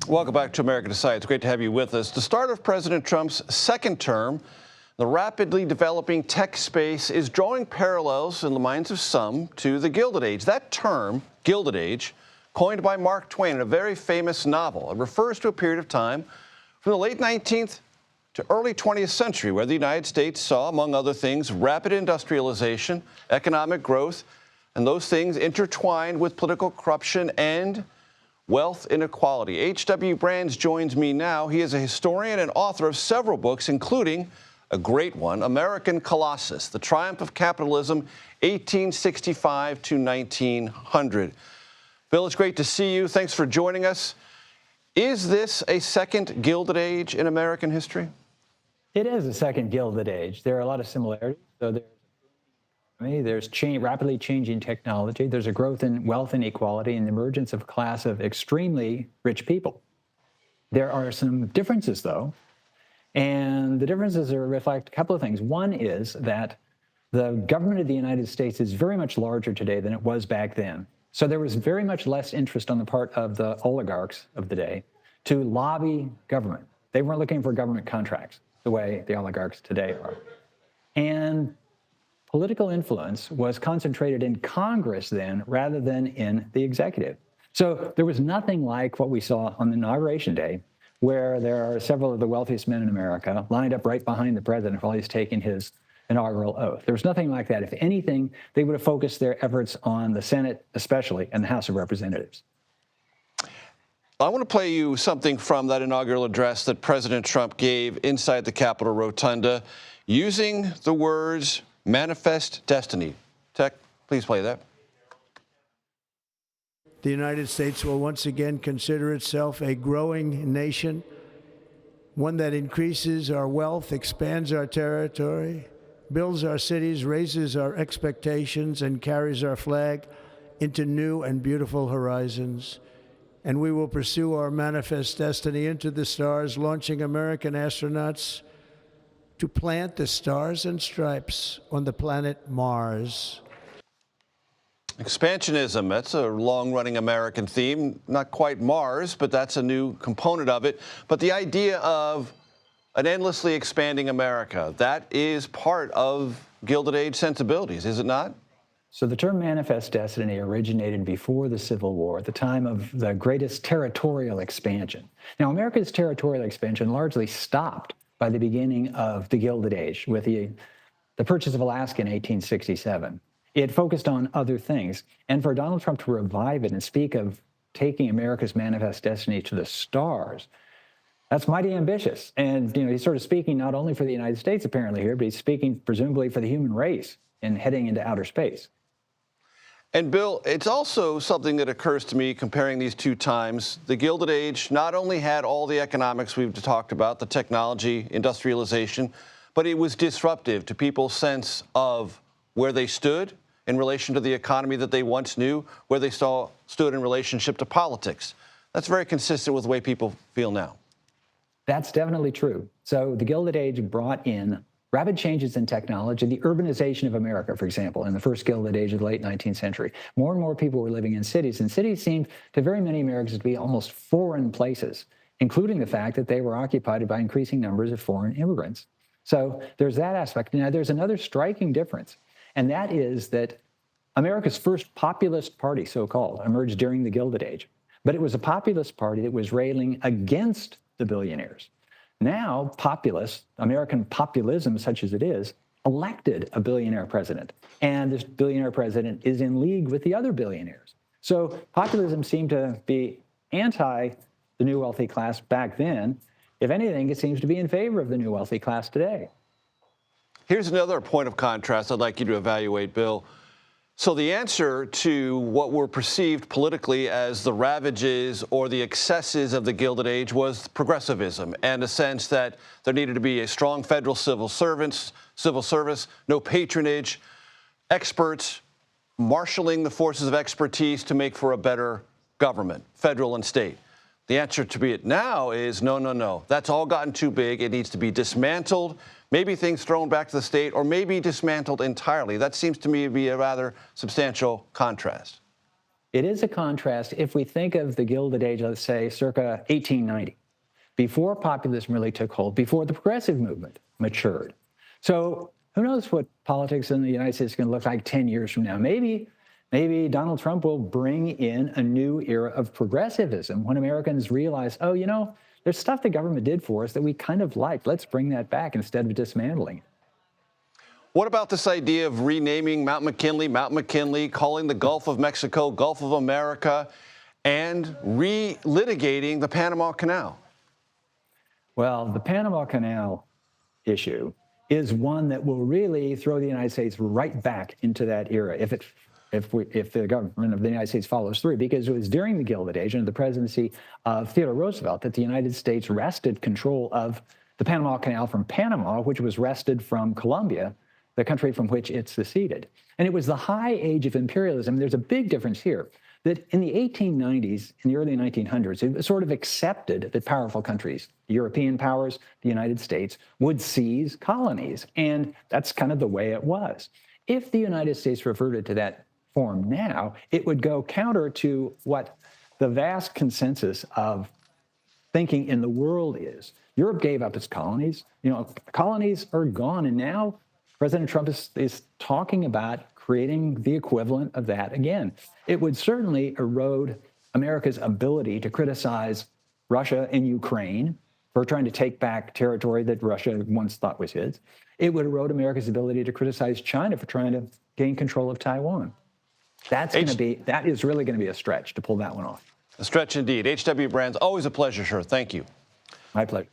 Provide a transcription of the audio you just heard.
Welcome back to America Decides. It's great to have you with us. The start of President Trump's second term, the rapidly developing tech space is drawing parallels in the minds of some to the Gilded Age. That term, Gilded Age, coined by Mark Twain in a very famous novel. It refers to a period of time from the late 19th to early 20th century where the United States saw, among other things, rapid industrialization, economic growth, and those things intertwined with political corruption and wealth inequality. H.W. Brands joins me now. He is a historian and author of several books, including a great one, American Colossus, The Triumph of Capitalism, 1865 to 1900. Bill, it's great to see you. Thanks for joining us. Is this a second Gilded Age in American history? It is a second Gilded Age. There are a lot of similarities. So there's rapidly changing technology. There's a growth in wealth inequality and the emergence of a class of extremely rich people. There are some differences, though, and the differences reflect a couple of things. One is that the government of the United States is very much larger today than it was back then. So there was very much less interest on the part of the oligarchs of the day to lobby government. They weren't looking for government contracts the way the oligarchs today are. And political influence was concentrated in Congress then rather than in the executive. So there was nothing like what we saw on Inauguration Day, where there are several of the wealthiest men in America lined up right behind the president while he's taking his inaugural oath. There was nothing like that. If anything, they would have focused their efforts on the Senate, especially, and the House of Representatives. I want to play you something from that inaugural address that President Trump gave inside the Capitol Rotunda using the words manifest destiny. Tech, please play that. The United States will once again consider itself a growing nation, one that increases our wealth, expands our territory, builds our cities, raises our expectations, and carries our flag into new and beautiful horizons. And we will pursue our manifest destiny into the stars, launching American astronauts to plant the stars and stripes on the planet Mars. Expansionism, that's a long-running American theme. Not quite Mars, but that's a new component of it. But the idea of an endlessly expanding America, that is part of Gilded Age sensibilities, is it not? So the term manifest destiny originated before the Civil War, at the time of the greatest territorial expansion. Now, America's territorial expansion largely stopped by the beginning of the Gilded Age with the purchase of Alaska in 1867. It focused on other things. And for Donald Trump to revive it and speak of taking America's manifest destiny to the stars, that's mighty ambitious. And he's sort of speaking not only for the United States apparently here, but he's speaking presumably for the human race in heading into outer space. And Bill, it's also something that occurs to me comparing these two times. The Gilded Age not only had all the economics we've talked about, the technology, industrialization, but it was disruptive to people's sense of where they stood in relation to the economy that they once knew, where they stood in relationship to politics. That's very consistent with the way people feel now. That's definitely true. So the Gilded Age brought in rapid changes in technology, the urbanization of America, for example, in the first Gilded Age of the late 19th century. More and more people were living in cities, and cities seemed to very many Americans to be almost foreign places, including the fact that they were occupied by increasing numbers of foreign immigrants. So there's that aspect. Now, there's another striking difference, and that is that America's first populist party, so-called, emerged during the Gilded Age. But it was a populist party that was railing against the billionaires. Now, populists, American populism such as it is, elected a billionaire president. And this billionaire president is in league with the other billionaires. So populism seemed to be anti the new wealthy class back then. If anything, it seems to be in favor of the new wealthy class today. Here's another point of contrast I'd like you to evaluate, Bill. So the answer to what were perceived politically as the ravages or the excesses of the Gilded Age was progressivism and a sense that there needed to be a strong federal civil service, no patronage, experts marshaling the forces of expertise to make for a better government, federal and state. The answer to it now is no, no, no. That's all gotten too big. It needs to be dismantled. Maybe things thrown back to the state, or maybe dismantled entirely. That seems to me to be a rather substantial contrast. It is a contrast if we think of the Gilded Age, let's say, circa 1890, before populism really took hold, before the progressive movement matured. So who knows what politics in the United States is going to look like 10 years from now? Maybe Donald Trump will bring in a new era of progressivism when Americans realize, oh, you know, there's stuff the government did for us that we kind of liked. Let's bring that back instead of dismantling it. What about this idea of renaming Mount McKinley, calling the Gulf of Mexico, Gulf of America, and relitigating the Panama Canal? Well, the Panama Canal issue is one that will really throw the United States right back into that era if the government of the United States follows through, because it was during the Gilded Age under the presidency of Theodore Roosevelt that the United States wrested control of the Panama Canal from Panama, which was wrested from Colombia, the country from which it seceded. And it was the high age of imperialism. There's a big difference here, that in the 1890s, in the early 1900s, it was sort of accepted that powerful countries, the European powers, the United States, would seize colonies. And that's kind of the way it was. If the United States reverted to that form now, it would go counter to what the vast consensus of thinking in the world is. Europe gave up its colonies. You know, colonies are gone, and now President Trump is talking about creating the equivalent of that again. It would certainly erode America's ability to criticize Russia and Ukraine for trying to take back territory that Russia once thought was his. It would erode America's ability to criticize China for trying to gain control of Taiwan. That is really going to be a stretch to pull that one off. A stretch indeed. H.W. Brands, always a pleasure, sir. Thank you. My pleasure.